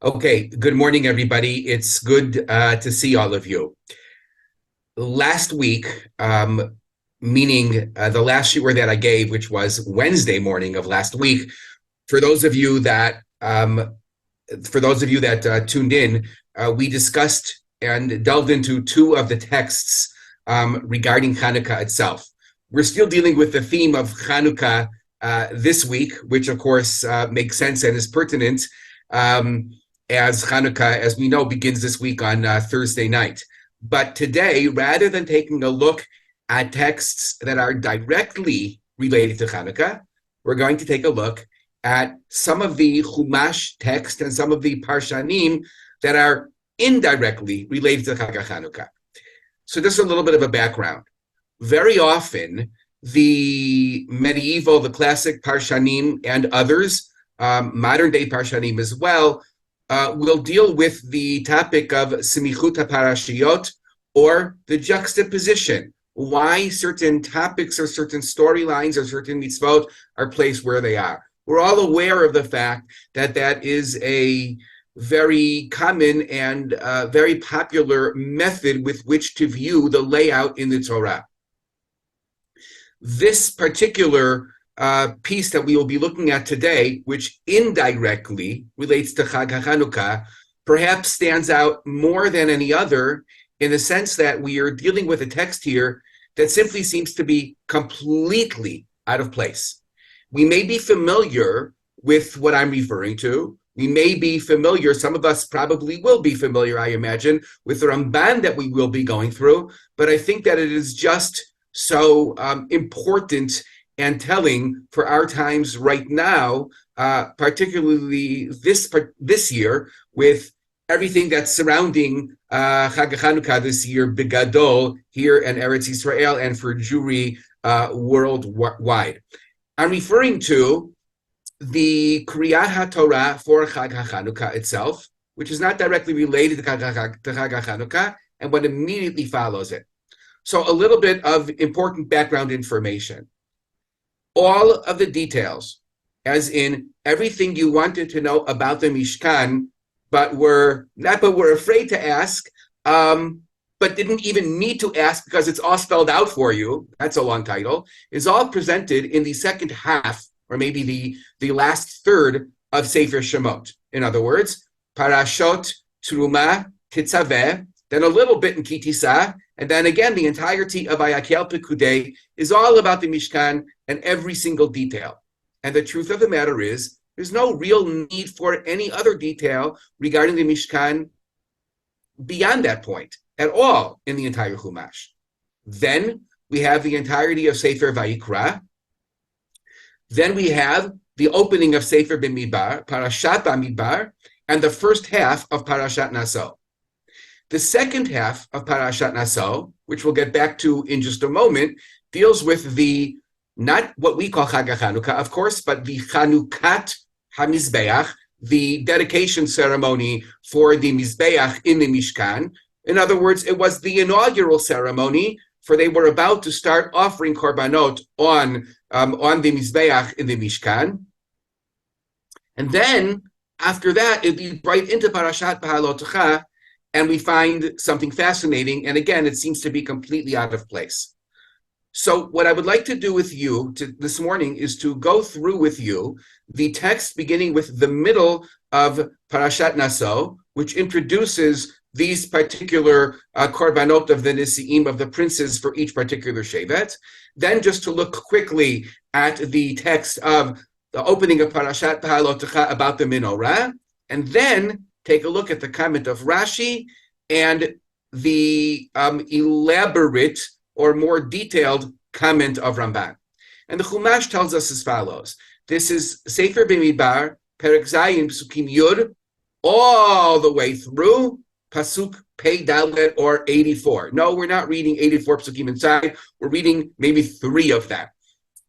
Okay, good morning, everybody. It's good to see all of you. Last week, meaning the last shiur that I gave, which was Wednesday morning of last week, for those of you that tuned in, we discussed and delved into two of the texts regarding Chanukah itself. We're still dealing with the theme of Chanukah this week, which of course makes sense and is pertinent. As Chanukah, as we know, begins this week on Thursday night. But today, rather than taking a look at texts that are directly related to Chanukah, we're going to take a look at some of the Chumash text and some of the Parshanim that are indirectly related to Chanukah. So just a little bit of a background. Very often, the medieval, the classic Parshanim and others, modern-day Parshanim as well, we'll deal with the topic of semichut parashiyot, or the juxtaposition, why certain topics or certain storylines or certain mitzvot are placed where they are. We're all aware of the fact that that is a very common and very popular method with which to view the layout in the Torah. This particular piece that we will be looking at today, which indirectly relates to Chanukah, perhaps stands out more than any other in the sense that we are dealing with a text here that simply seems to be completely out of place. We may be familiar with what I'm referring to. We may be familiar, some of us probably will be familiar, I imagine, with the Ramban that we will be going through, but I think that it is just so important and telling for our times right now, particularly this year, with everything that's surrounding Chanukah this year, Bigadol, here in Eretz Yisrael, and for Jewry worldwide. I'm referring to the Kriyat HaTorah for Chanukah itself, which is not directly related to Chanukah, and what immediately follows it. So a little bit of important background information. All of the details, as in everything you wanted to know about the Mishkan, but were afraid to ask, but didn't even need to ask because it's all spelled out for you. That's a long title. Is all presented in the second half, or maybe the last third of Sefer Shemot. In other words, Parashot, Truma, Tetzaveh, then a little bit in Kitisa, and then again, the entirety of Ayakel Pekudei is all about the Mishkan and every single detail. And the truth of the matter is, there's no real need for any other detail regarding the Mishkan beyond that point at all in the entire Chumash. Then we have the entirety of Sefer Vayikra. Then we have the opening of Sefer B'Midbar, Parashat B'Midbar, and the first half of Parashat Naso. The second half of Parashat Naso, which we'll get back to in just a moment, deals with the, not what we call Chag HaChanukah, of course, but the Chanukat HaMizbeach, the dedication ceremony for the Mizbeach in the Mishkan. In other words, it was the inaugural ceremony, for they were about to start offering korbanot on the Mizbeach in the Mishkan. And then, after that, it'd be right into Parashat Behalotecha, and we find something fascinating, and again, it seems to be completely out of place. So what I would like to do with you this morning is to go through with you the text beginning with the middle of Parashat Naso, which introduces these particular korbanot of the Nisi'im, of the princes for each particular shevet. Then just to look quickly at the text of the opening of Parashat Behalotecha about the menorah, and then take a look at the comment of Rashi and the elaborate or more detailed comment of Ramban. And the Chumash tells us as follows. This is Sefer B'Midbar, Perek Zayin, Psukim Yud, all the way through Pasuk Pei Dalet, or 84. No, we're not reading 84 Psukim inside. We're reading maybe 3 of them.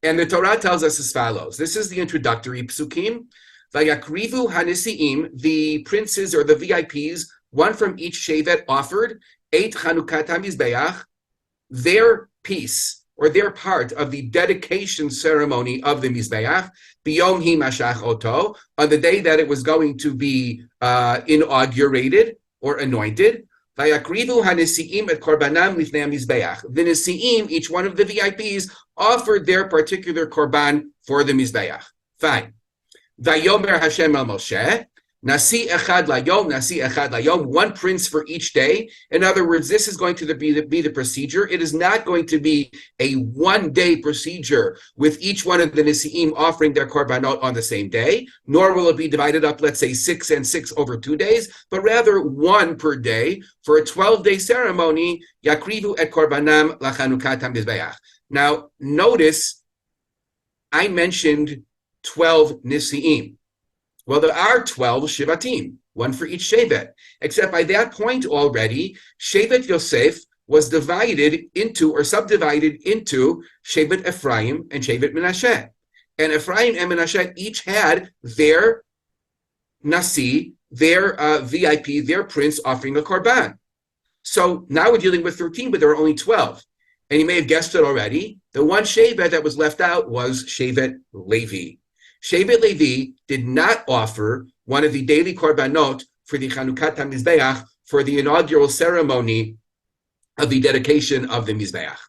And the Torah tells us as follows. This is the introductory Psukim. Vayakrivu hanisiim, the princes or the VIPs, one from each shevet offered, 8 Chanukat HaMizbeach, their piece or their part of the dedication ceremony of the Mizbeach, biyom hi mashach oto, on the day that it was going to be inaugurated or anointed. Vayakrivu hanesiim et korbanam lifnei Mizbeach. The nesiim, each one of the VIPs, offered their particular korban for the Mizbeach. Fine. Vayomer Hashem el Moshe, Nasi echad layom, one prince for each day. In other words, this is going to be the procedure. It is not going to be a one-day procedure with each one of the Nisi'im offering their korbanot on the same day, nor will it be divided up, let's say, 6 and 6 over 2 days, but rather one per day for a 12-day ceremony, Yakrivu et korbanam lachanukat hamizbeach. Now, notice I mentioned 12 Nisi'im. Well, there are 12 Shivatim, one for each Shevet, except by that point already, Shevet Yosef was divided into or subdivided into Shevet Ephraim and Shevet Menashe. And Ephraim and Menashe each had their Nasi, their VIP, their prince offering a korban. So now we're dealing with 13, but there are only 12. And you may have guessed it already. The one Shevet that was left out was Shevet Levi. Shevet Levi did not offer one of the daily korbanot for the Chanukat HaMizbeach for the inaugural ceremony of the dedication of the Mizbeach.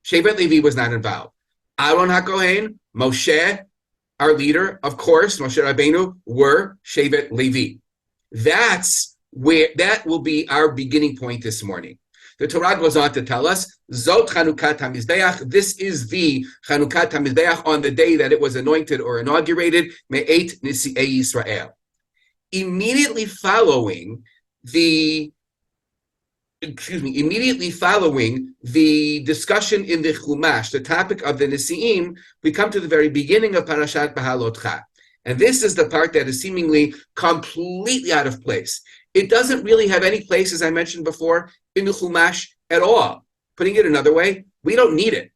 Shevet Levi was not involved. Aaron HaKohen, Moshe, our leader, of course, Moshe Rabbeinu, were Shevet Levi. That will be our beginning point this morning. The Torah goes on to tell us, Zot Chanukat HaMizbeach, this is the Chanukat HaMizbeach on the day that it was anointed or inaugurated, Me'et Nisi'ei Yisrael. Immediately following the discussion in the Chumash, the topic of the Nisi'im, we come to the very beginning of Parashat Bahalotcha. And this is the part that is seemingly completely out of place. It doesn't really have any place, as I mentioned before, in the Chumash at all. Putting it another way, we don't need it.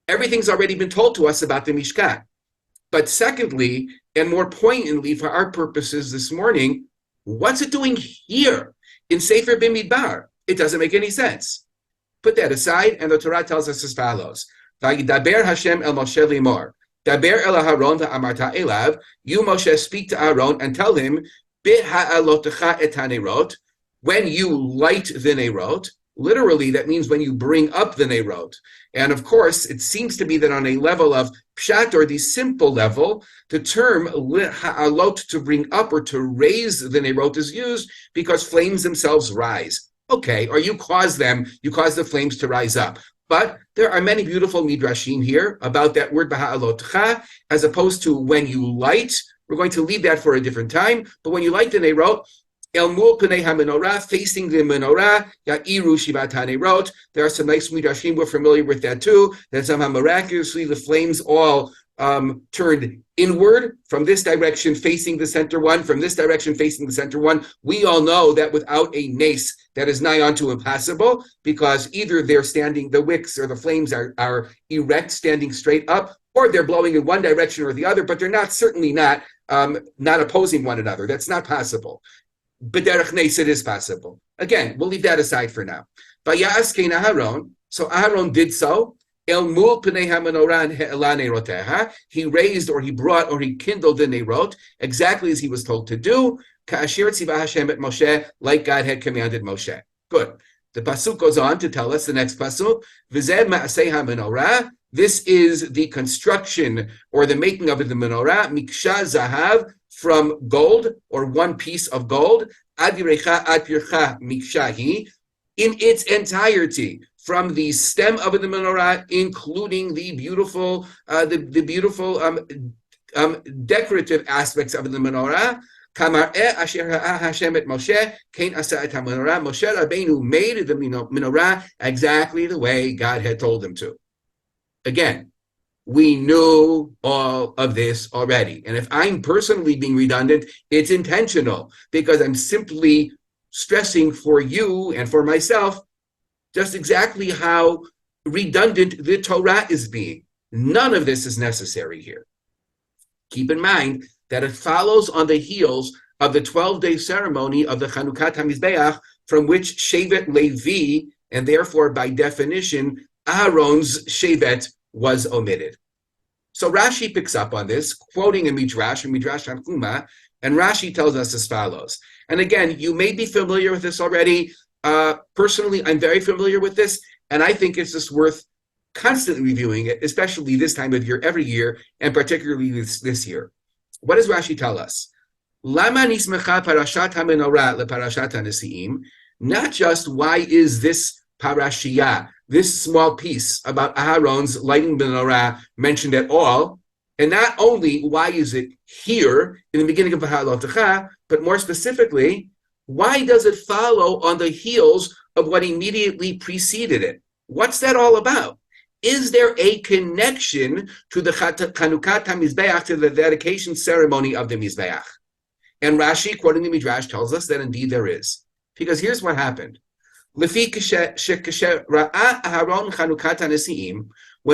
Everything's already been told to us about the Mishkan. But secondly, and more poignantly for our purposes this morning, what's it doing here in Sefer Bimidbar? It doesn't make any sense. Put that aside, and the Torah tells us as follows. Vayidaber Hashem el Moshe limor. Daber el Aharon va'amarta elav. You, Moshe, speak to Aaron and tell him, B'ha'alotecha et hanerot, when you light the nerot. Literally, that means when you bring up the nerot. And of course, it seems to be that on a level of pshat, or the simple level, the term ha'alot, to bring up or to raise the nerot, is used because flames themselves rise. Okay, or you cause the flames to rise up. But there are many beautiful midrashim here about that word b'ha'alotcha, as opposed to when you light. We're going to leave that for a different time. But when you light the nerot, El mul pnei ha-menorah, facing the menorah, ya'iru shivat ha-nerot. There are some nice midrashim, we're familiar with that too, that somehow miraculously the flames all turned inward from this direction facing the center one, from this direction facing the center one. We all know that without a nace, that is nigh unto impossible, because either they're standing, the wicks or the flames are erect, standing straight up, or they're blowing in one direction or the other, but they're certainly not opposing one another. That's not possible. B'derech nes it is possible. Again, we'll leave that aside for now. Vayas kein Aharon, so Aharon did so. El mul pnei ha-menorah he'ela neroteha. He raised, or he brought, or he kindled the nerot, exactly as he was told to do. Ka'asher tzivah Hashem et Moshe, like God had commanded Moshe. Good. The pasuk goes on to tell us, the next pasuk, V'zeh ma'aseh ha-menorah. This is the construction or the making of the menorah, miksha zahav, from gold, or one piece of gold, adirecha ad pircha mikshahi, in its entirety, from the stem of the menorah, including the beautiful decorative aspects of the menorah. Kamar asher Hashem et Moshe, kain asa et ha-menorah. Moshe Rabbeinu made the menorah exactly the way God had told him to. Again, we knew all of this already. And if I'm personally being redundant, it's intentional, because I'm simply stressing for you and for myself just exactly how redundant the Torah is being. None of this is necessary here. Keep in mind that it follows on the heels of the 12-day ceremony of the Chanukat HaMizbeach, from which Shevet Levi, and therefore by definition Aaron's shevet was omitted. So Rashi picks up on this, quoting a Midrash, Tanchuma, and Rashi tells us as follows. And again, you may be familiar with this already. Personally, I'm very familiar with this, and I think it's just worth constantly reviewing it, especially this time of year, every year, and particularly this year. What does Rashi tell us? Lama nismecha parashat hamenorah leparashat hanesiim. Not just why is this parashiyah, this small piece about Aaron's lighting the menorah mentioned at all, and not only why is it here in the beginning of the halacha, but more specifically, why does it follow on the heels of what immediately preceded it? What's that all about? Is there a connection to the Chanukah HaMizbeach, to the dedication ceremony of the Mizbeach? And Rashi, quoting the Midrash, tells us that indeed there is. Because here's what happened. When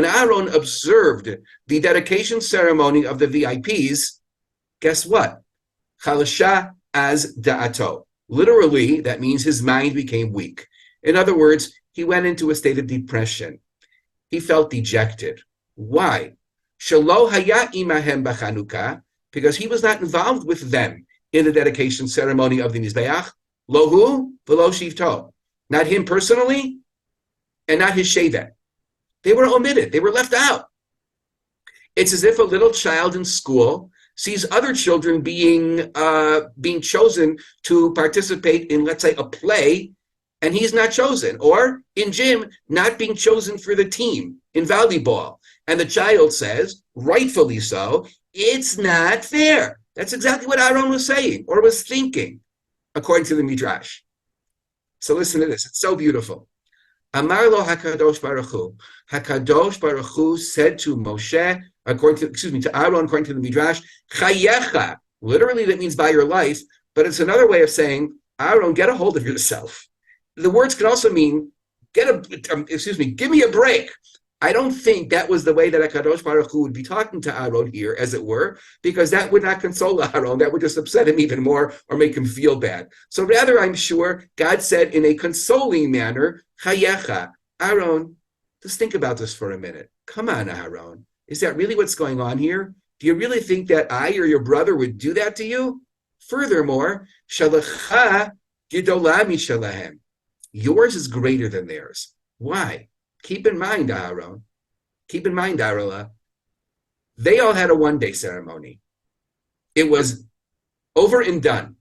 Aaron observed the dedication ceremony of the VIPs, guess what? Chalasha az da'ato. Literally, that means his mind became weak. In other words, he went into a state of depression. He felt dejected. Why? Shelo haya imahem b'Chanukah, because he was not involved with them in the dedication ceremony of the Mizbeach. Lohu v'lo shivto. Not him personally, and not his shevet. They were omitted. They were left out. It's as if a little child in school sees other children being chosen to participate in, let's say, a play, and he's not chosen. Or in gym, not being chosen for the team in volleyball. And the child says, rightfully so, it's not fair. That's exactly what Aaron was saying or was thinking, according to the Midrash. So listen to this. It's so beautiful. Amar lo HaKadosh Baruch Hu. HaKadosh Baruch Hu said to Moshe, to Aaron, according to the Midrash, Chayecha. Literally, that means by your life, but it's another way of saying, Aaron, get a hold of yourself. The words can also mean, give me a break. I don't think that was the way that HaKadosh Baruch Hu would be talking to Aaron here, as it were, because that would not console Aaron. That would just upset him even more or make him feel bad. So rather, I'm sure God said in a consoling manner, Chayecha, Aaron, just think about this for a minute. Come on, Aaron. Is that really what's going on here? Do you really think that I or your brother would do that to you? Furthermore, Shalacha Gidolah Mishalahem. Yours is greater than theirs. Why? Keep in mind, Aaron, Arla, they all had a one-day ceremony. It was over and done.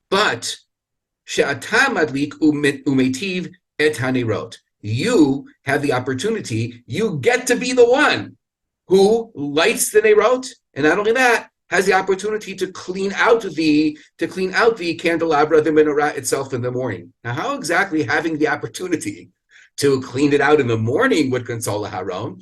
But she'ata madlik umetiv et hanerot. You have the opportunity, you get to be the one who lights the nerot, and not only that, has the opportunity to clean out the candelabra, the menorah itself in the morning. Now, how exactly having the opportunity to clean it out in the morning would console Aaron?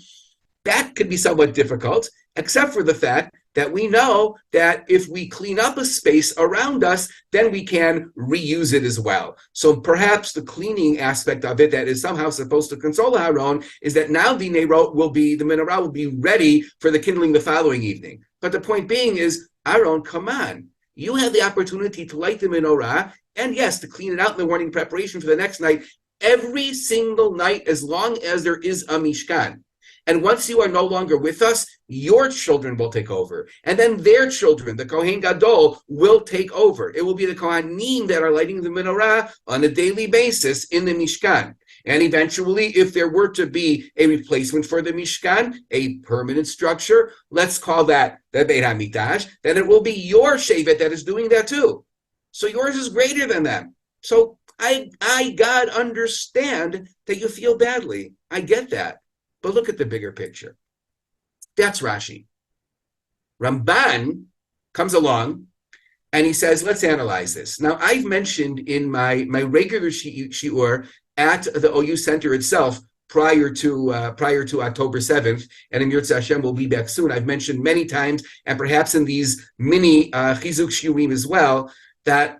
That could be somewhat difficult, except for the fact that we know that if we clean up a space around us, then we can reuse it as well. So perhaps the cleaning aspect of it that is somehow supposed to console Aaron is that now the menorah will be ready for the kindling the following evening. But the point being is, Aaron, come on. You have the opportunity to light the menorah, and yes, to clean it out in the morning preparation for the next night, every single night, as long as there is a Mishkan. And once you are no longer with us, your children will take over. And then their children, the Kohen Gadol, will take over. It will be the Kohanim that are lighting the menorah on a daily basis in the Mishkan. And eventually, if there were to be a replacement for the Mishkan, a permanent structure, let's call that the Beit HaMikdash, then it will be your Shevet that is doing that too. So yours is greater than them. So I, God, understand that you feel badly. I get that. But look at the bigger picture. That's Rashi. Ramban comes along and he says, let's analyze this. Now, I've mentioned in my regular shiur at the OU Center itself prior to October 7th, and in Yirtzeh Hashem will be back soon. I've mentioned many times, and perhaps in these mini Chizuk shiurim as well, that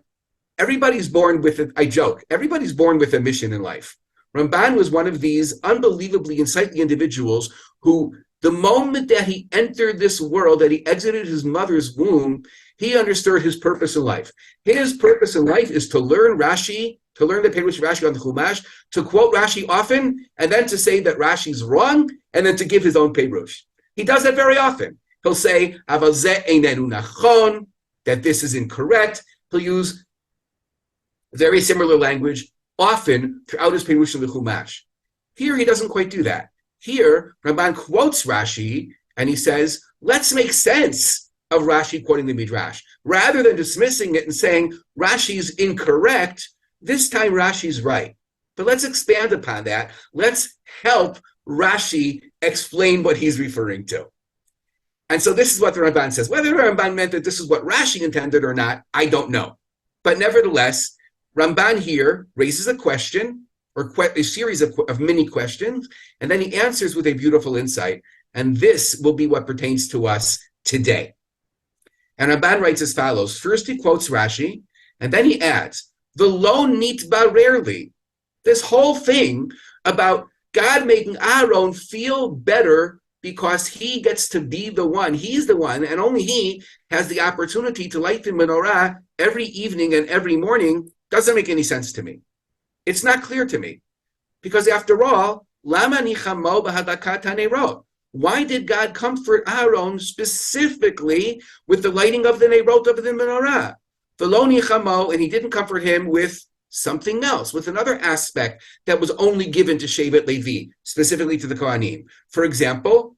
everybody's born with it. I joke, everybody's born with a mission in life. Ramban was one of these unbelievably insightful individuals who, the moment that he entered this world, that he exited his mother's womb, He understood his purpose in life. His purpose in life is to learn Rashi, to learn the Perush Rashi on the Chumash, to quote Rashi often, and then to say that Rashi's wrong, and then to give his own Perush. He does that very often. He'll say, "Aval zeh einenu nachon," that this is incorrect. He'll use very similar language often throughout his Perush in the Chumash. Here, he doesn't quite do that. Here, Ramban quotes Rashi, and he says, let's make sense of Rashi quoting the Midrash. Rather than dismissing it and saying, Rashi's incorrect, this time Rashi's right. But let's expand upon that. Let's help Rashi explain what he's referring to. And so this is what the Ramban says. Whether the Ramban meant that this is what Rashi intended or not, I don't know. But nevertheless, Ramban here raises a question, or a series of mini questions, and then he answers with a beautiful insight. And this will be what pertains to us today. And Ramban writes as follows. First he quotes Rashi, and then he adds, "V'lo nitbarerli." This whole thing about God making Aaron feel better because he gets to be the one, he's the one, and only he has the opportunity to light the menorah every evening and every morning, doesn't make any sense to me. It's not clear to me. Because after all, Lama nichamo b'hadakat hanerot? Why did God comfort Aaron specifically with the lighting of the nerot of the menorah? V'lo nichamo, and he didn't comfort him with something else, with another aspect that was only given to Shevet Levi, specifically to the Kohanim. For example,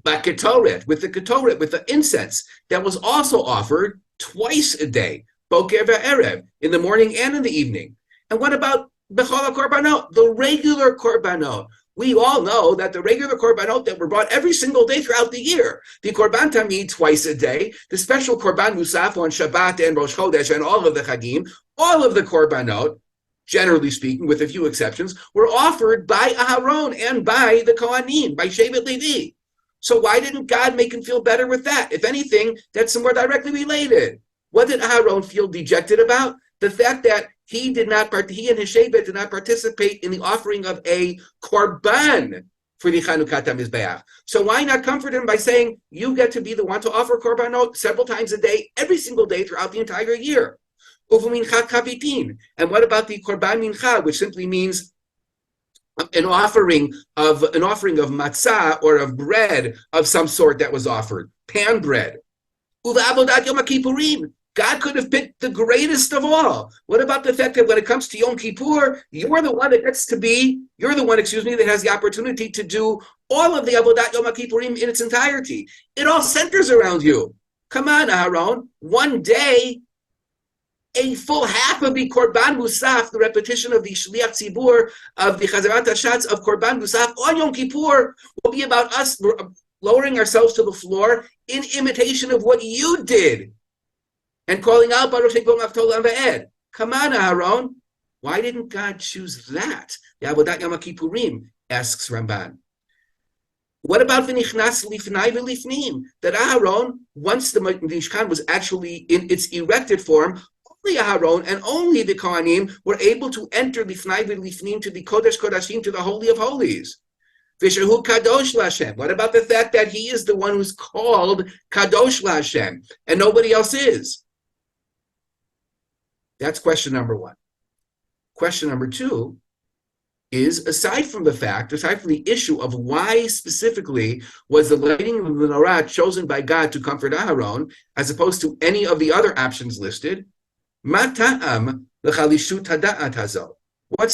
Ba'ketoret, with the incense that was also offered twice a day, Boker ve'erev, in the morning and in the evening. And what about Bechol HaKorbanot, the regular Korbanot? We all know that the regular Korbanot that were brought every single day throughout the year, the Korban Tamid twice a day, the special Korban Musaf on Shabbat and Rosh Chodesh and all of the Chagim, all of the Korbanot, generally speaking, with a few exceptions, were offered by Aharon and by the Kohanim, by Shevet Levi. So why didn't God make him feel better with that? If anything, that's somewhere directly related. What did Aharon feel dejected about? The fact that he and his Shevet did not participate in the offering of a korban for the Chanukah Mizbeach. So why not comfort him by saying, you get to be the one to offer korbanot several times a day, every single day throughout the entire year? And what about the korban mincha, which simply means an offering of matzah or of bread of some sort that was offered, pan bread? God could have picked the greatest of all. What about the fact that when it comes to Yom Kippur, you're the one that has the opportunity to do all of the Avodat Yom Kippurim in its entirety. It all centers around you. Come on, Aaron. One day, a full half of the Korban Musaf, the repetition of the Shliach Tzibur, of the Chazarat Hashatz of Korban Musaf on Yom Kippur will be about us lowering ourselves to the floor in imitation of what you did. And calling out Baruch Shekol Avtolam Ve'ed. Come on, Aaron. Why didn't God choose that? The Avodat Yom Kippurim, asks Ramban. What about V'nichnas Lifnai V'lifnim? That Aaron, once the Mishkan was actually in its erected form, only Aaron and only the Kohanim were able to enter Lifnai V'lifnim to the Kodesh Kodashim, to the Holy of Holies. V'shehu Kadosh L'Hashem. What about the fact that he is the one who's called Kadosh L'Hashem and nobody else is? That's question number one. Question number two is, aside from the issue of why specifically was the lighting of the menorah chosen by God to comfort Aharon, as opposed to any of the other options listed, what's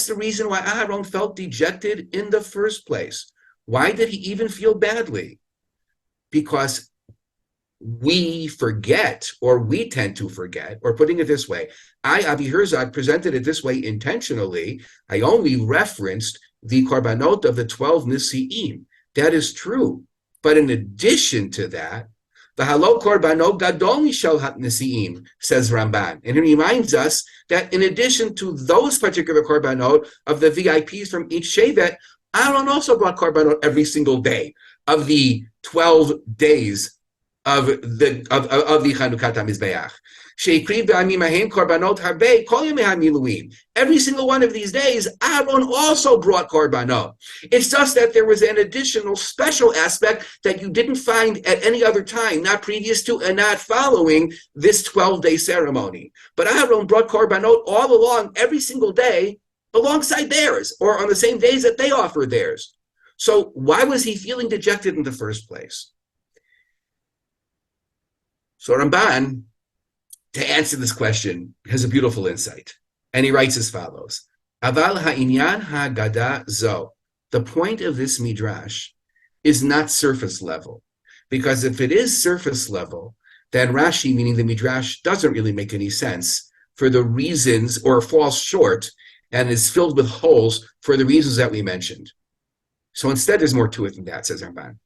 the reason why Aharon felt dejected in the first place? Why did he even feel badly? Because we forget, or we tend to forget, or putting it this way, Rabbi Herzog, presented it this way intentionally. I only referenced the korbanot of the 12 Nisi'im. That is true. But in addition to that, the halo korbanot gadol mishal Nisi'im, says Ramban. And he reminds us that in addition to those particular korbanot of the VIPs from each Shevet, Aaron also brought korbanot every single day of the 12 days of the Chanukah Mizbeach. Every single one of these days, Aaron also brought korbanot. It's just that there was an additional special aspect that you didn't find at any other time, not previous to and not following this 12-day ceremony. But Aaron brought korbanot all along, every single day, alongside theirs, or on the same days that they offered theirs. So why was he feeling dejected in the first place? So Ramban, to answer this question, has a beautiful insight. And he writes as follows: Aval ha'inyan ha'gada zo. The point of this midrash is not surface level. Because if it is surface level, then Rashi, meaning the midrash, doesn't really make any sense for the reasons, or falls short and is filled with holes for the reasons that we mentioned. So instead, there's more to it than that, says Ramban.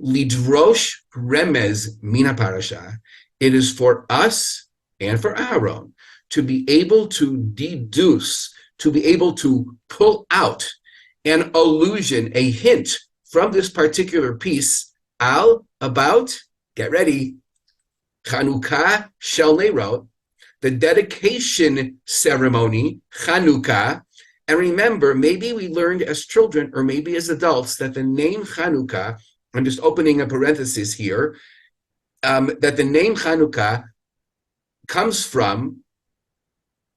Lidrosh remez mina parasha. It is for us and for Aaron to be able to deduce, to be able to pull out an allusion, a hint from this particular piece, about, get ready, Chanukah shel Neirot, the dedication ceremony, Chanukah. And remember, maybe we learned as children or maybe as adults that the name Chanukah, I'm just opening a parenthesis here, that the name Chanukah comes from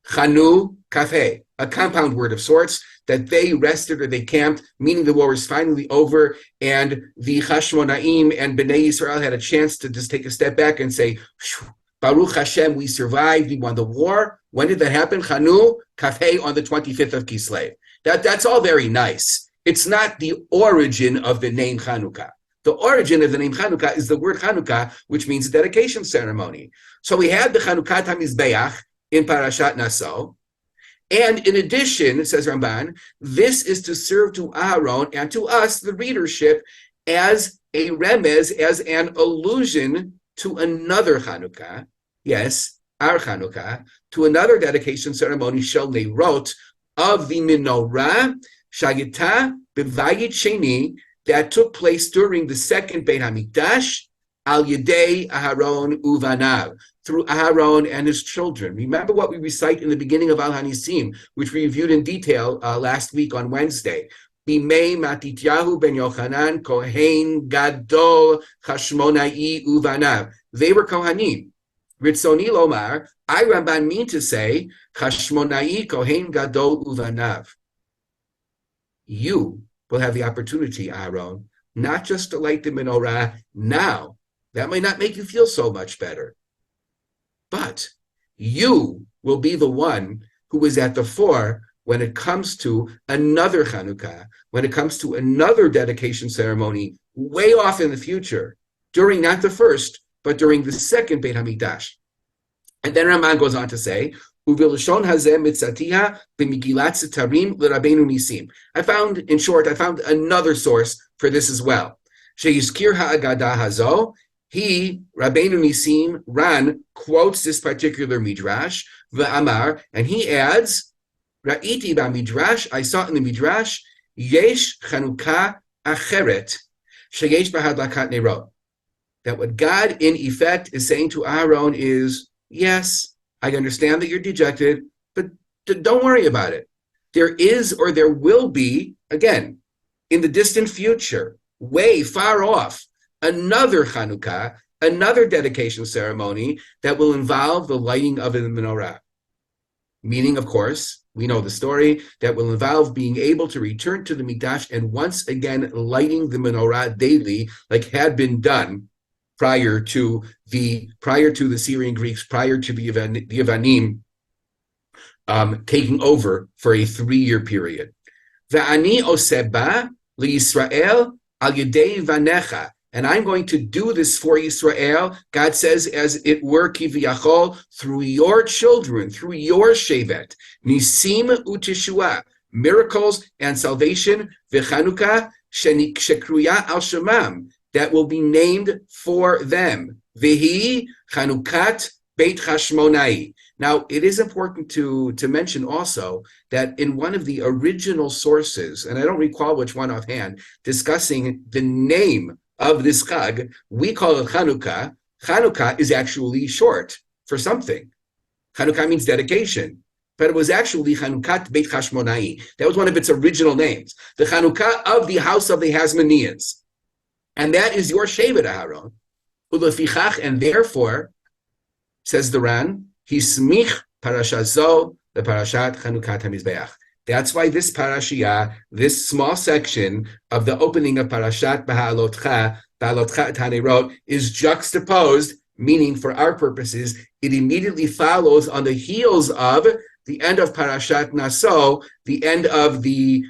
Chanukah, a compound word of sorts, that they rested or they camped, meaning the war was finally over, and the Hashmonaim and Bnei Yisrael had a chance to just take a step back and say, Baruch Hashem, we survived, we won the war. When did that happen? Chanukah on the 25th of Kislev. That's all very nice. It's not the origin of the name Chanukah. The origin of the name Chanukah is the word Chanukah, which means dedication ceremony. So we had the Chanukah HaMizbeach in Parashat Naso. And in addition, says Ramban, this is to serve to Aaron and to us, the readership, as a remez, as an allusion to another Chanukah, yes, our Chanukah, to another dedication ceremony, Shel Neirot, of the menorah, Shagita B'Vayit Sheni, that took place during the second Beit HaMikdash, Al Yedei Aharon Uvanav, through Aaron and his children. Remember what we recite in the beginning of Al Hanisim, which we reviewed in detail last week on Wednesday. Bimei Matityahu ben Yochanan Kohen Gadol Chashmonai Uvanav. They were Kohanim. Ritzoni Lomar, I Ramban mean to say, Chashmonai Kohen Gadol Uvanav. You will have the opportunity, Aaron, not just to light the menorah now. That might not make you feel so much better. But you will be the one who is at the fore when it comes to another Chanukah, when it comes to another dedication ceremony way off in the future, during not the first, but during the second Beit HaMikdash. And then Ramban goes on to say, Uvilashon hazeh mitzatiha b'migilat sitarim l'Rabbeinu Nisim. I found another source for this as well. Sheyizkir ha'agada hazo. He, Rabbeinu Nisim, Ran, quotes this particular midrash, v'amar, and he adds, Ra'iti ba'midrash, I saw in the midrash, yesh chanukah acheret, sheyesh b'hadlakat neirot. That what God, in effect, is saying to Aaron is, yes, I understand that you're dejected, but don't worry about it. There is, or there will be, again, in the distant future, way far off, another Chanukah, another dedication ceremony that will involve the lighting of the menorah. Meaning, of course, we know the story, that will involve being able to return to the Mikdash and once again lighting the menorah daily, like had been done prior to the Syrian Greeks, prior to the Yevanim taking over for a 3-year period. Ve'ani oseba liYisrael al yedei vanecha. And I'm going to do this for Israel, God says, as it were, kiviyachol, through your children, through your shevet, nisim utishua, miracles and salvation, v'chanukah shekruya al shemam, that will be named for them. V'hi chanukat beit chashmonai. Now, it is important to mention also that in one of the original sources, and I don't recall which one offhand, discussing the name of this chag, we call it Chanukah. Chanukah is actually short for something. Chanukah means dedication, but it was actually Chanukat Beit Chashmonai. That was one of its original names, the Chanukah of the house of the Hasmoneans. And that is your Shevet Aharon. Ulefichach, and therefore, says the Ran, Hismich Parashazo, the Parashat Chanukat HaMizbeach. That's why this parashiyah, this small section of the opening of Parashat Ba'alotcha Tanerot, is juxtaposed, meaning for our purposes, it immediately follows on the heels of the end of Parashat Naso, the end of the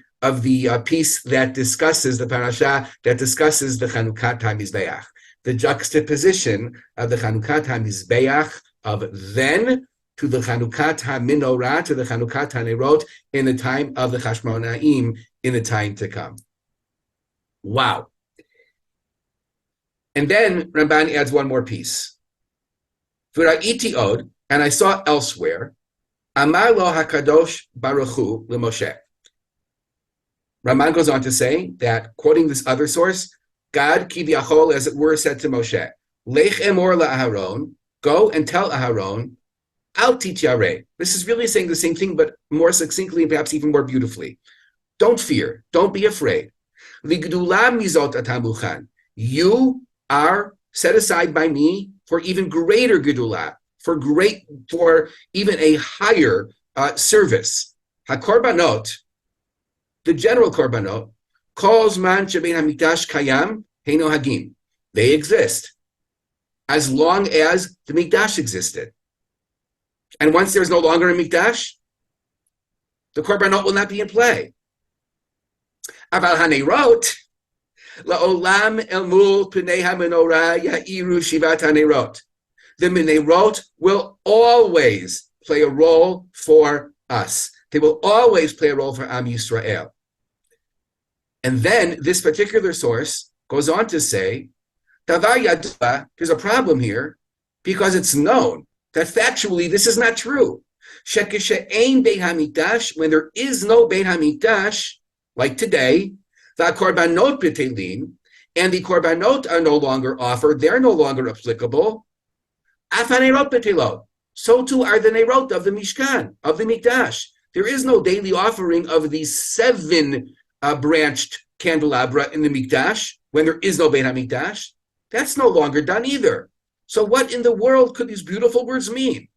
piece that discusses the parasha that discusses the Chanukat HaMizbeach, the juxtaposition of the Chanukat HaMizbeach of then to the Chanukat HaMinorah, to the Chanukat HaNerot in the time of the Chashmonaim, in the time to come. Wow. And then Ramban adds one more piece. V'ra'iti od, and I saw elsewhere, Amar lo HaKadosh Baruch Hu l'Moshe. Ramban goes on to say that, quoting this other source, God, Kivyachol, as it were, said to Moshe, Lech emor la'Aharon, go and tell Aharon, Al tityare. This is really saying the same thing, but more succinctly and perhaps even more beautifully. Don't fear. Don't be afraid. Ligdula mizot atamuchan. You are set aside by me for even greater gedula, for even a higher service. HaKorbanot, the general korbanot, calls man shebein hamikdash kayam heino hagim. They exist as long as the mikdash existed. And once there's no longer a mikdash, the korbanot will not be in play. Aval hanerot laolam elmul pnei hamenorah ya'iru shivat hanerot. The menorot will always play a role for us. They will always play a role for Am Yisrael. And then this particular source goes on to say, Davar yadua, there's a problem here, because it's known that factually this is not true. Shekeshe'ein Beit HaMikdash, when there is no Beit HaMikdash, like today, the korbanot b'telim, and the korbanot are no longer offered, they're no longer applicable. Af hanerot b'telot, so too are the nerot of the Mishkan, of the Mikdash. There is no daily offering of the 7 branched candelabra in the Mikdash when there is no Beit HaMikdash. That's no longer done either. So what in the world could these beautiful words mean?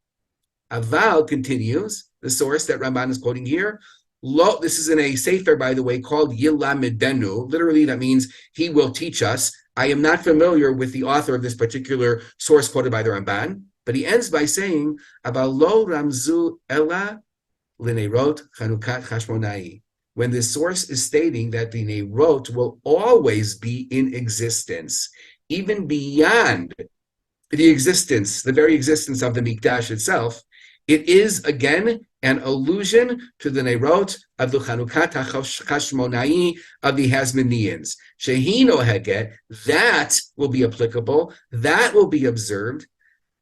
Aval continues, the source that Ramban is quoting here. Lo, this is in a sefer, by the way, called Yilamidenu. Literally, that means he will teach us. I am not familiar with the author of this particular source quoted by the Ramban, but he ends by saying, Aval lo ramzu ela l'neirot chanukat chashmonai. When the source is stating that the neirot will always be in existence, even beyond the existence, the very existence of the Mikdash itself, it is again an allusion to the neirot of the Chanukat HaChashmonai of the Hasmoneans. Shehino Heget, that will be applicable, that will be observed,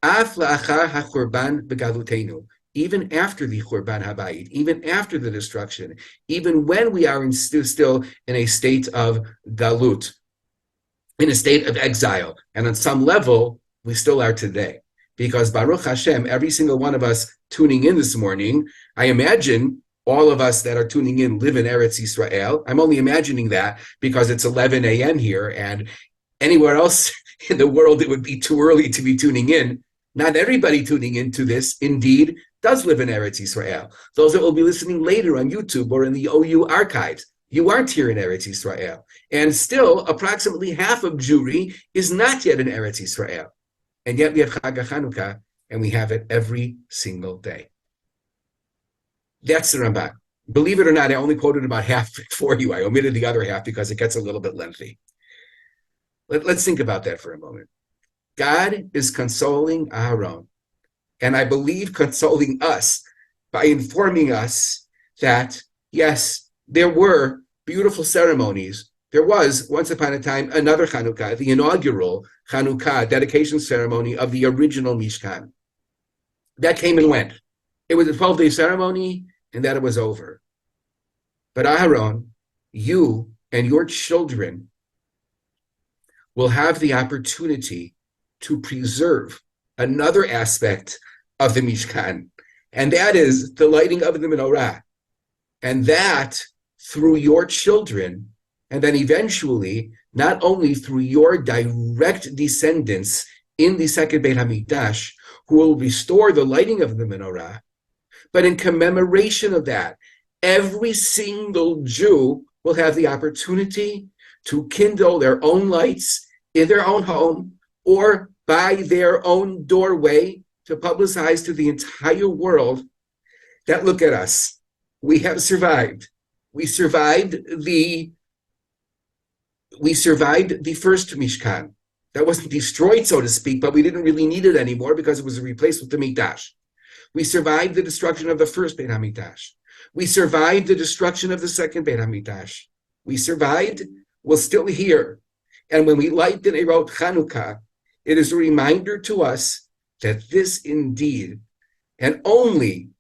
Af la'achar ha'churban begalutenu, even after the Churban Habayit, even after the destruction, even when we are still in a state of galut, in a state of exile. And on some level, we still are today. Because Baruch Hashem, every single one of us tuning in this morning, I imagine all of us that are tuning in live in Eretz Yisrael. I'm only imagining that because it's 11 a.m. here, and anywhere else in the world it would be too early to be tuning in. Not everybody tuning into this, indeed, does live in Eretz Yisrael. Those that will be listening later on YouTube or in the OU archives, you aren't here in Eretz Yisrael. And still, approximately half of Jewry is not yet in Eretz Yisrael. And yet we have Chag HaNukah, and we have it every single day. That's the Ramban. Believe it or not, I only quoted about half for you. I omitted the other half because it gets a little bit lengthy. Let's think about that for a moment. God is consoling Aharon, and I believe consoling us by informing us that, yes, there were beautiful ceremonies. There was, once upon a time, another Chanukah, the inaugural Chanukah dedication ceremony of the original Mishkan. That came and went. It was a 12-day ceremony, and that it was over. But Aharon, you and your children will have the opportunity to preserve another aspect of the Mishkan, and that is the lighting of the menorah. And that through your children, and then eventually, not only through your direct descendants in the second Beit HaMikdash, who will restore the lighting of the menorah, but in commemoration of that, every single Jew will have the opportunity to kindle their own lights in their own home or by their own doorway to publicize to the entire world that look at us. We have survived. We survived the first Mishkan. That wasn't destroyed, so to speak, but we didn't really need it anymore because it was replaced with the Mikdash. We survived the destruction of the first Beit HaMikdash. We survived the destruction of the second Beit HaMikdash. We survived. We're still here. And when we light the Nerot Chanukah, it is a reminder to us that this indeed, and only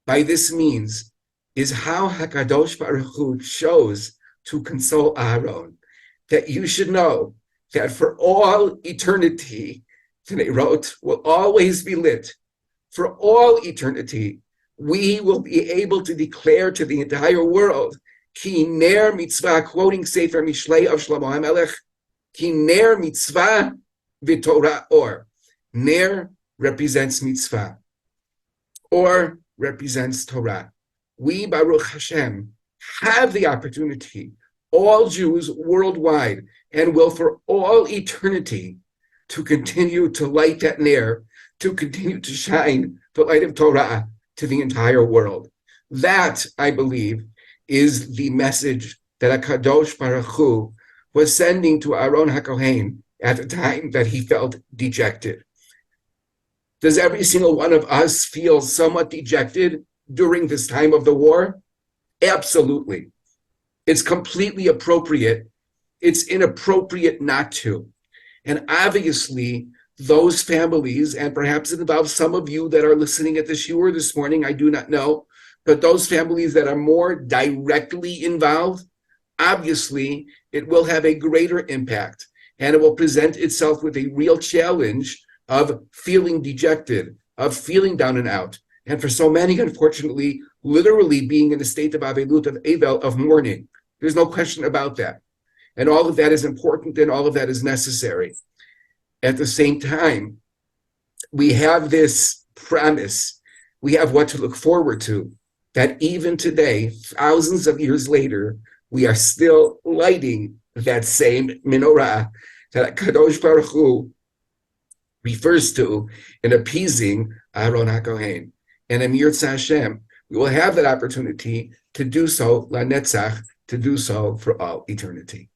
by this means, is how HaKadosh Baruch Hu chose to console Aaron. That you should know that for all eternity, the Nerot will always be lit. For all eternity, we will be able to declare to the entire world, Ki ner mitzvah, quoting Sefer Mishlei of Shlomo HaMelech, Ki ner mitzvah v'torah or. Ner represents mitzvah, or represents Torah. We, Baruch Hashem, have the opportunity, all Jews worldwide, and will for all eternity, to continue to light that ner, to continue to shine the light of Torah to the entire world. That, I believe, is the message that HaKadosh Baruch Hu was sending to Aaron HaKohen at the time that he felt dejected. Does every single one of us feel somewhat dejected during this time of the war? Absolutely. It's completely appropriate. It's inappropriate not to. And obviously, those families, and perhaps it involves some of you that are listening at this shiur this morning, I do not know, but those families that are more directly involved, obviously, it will have a greater impact, and it will present itself with a real challenge of feeling dejected, of feeling down and out, and for so many, unfortunately, literally being in a state of avelut, of avel, of mourning. There's no question about that. And all of that is important, and all of that is necessary. At the same time, we have this promise, we have what to look forward to, that even today, thousands of years later, we are still lighting that same menorah that Kadosh Baruch Hu refers to in appeasing Aaron HaKohen. And in Yirtzeh Hashem, we will have that opportunity to do so, la netzach, to do so for all eternity.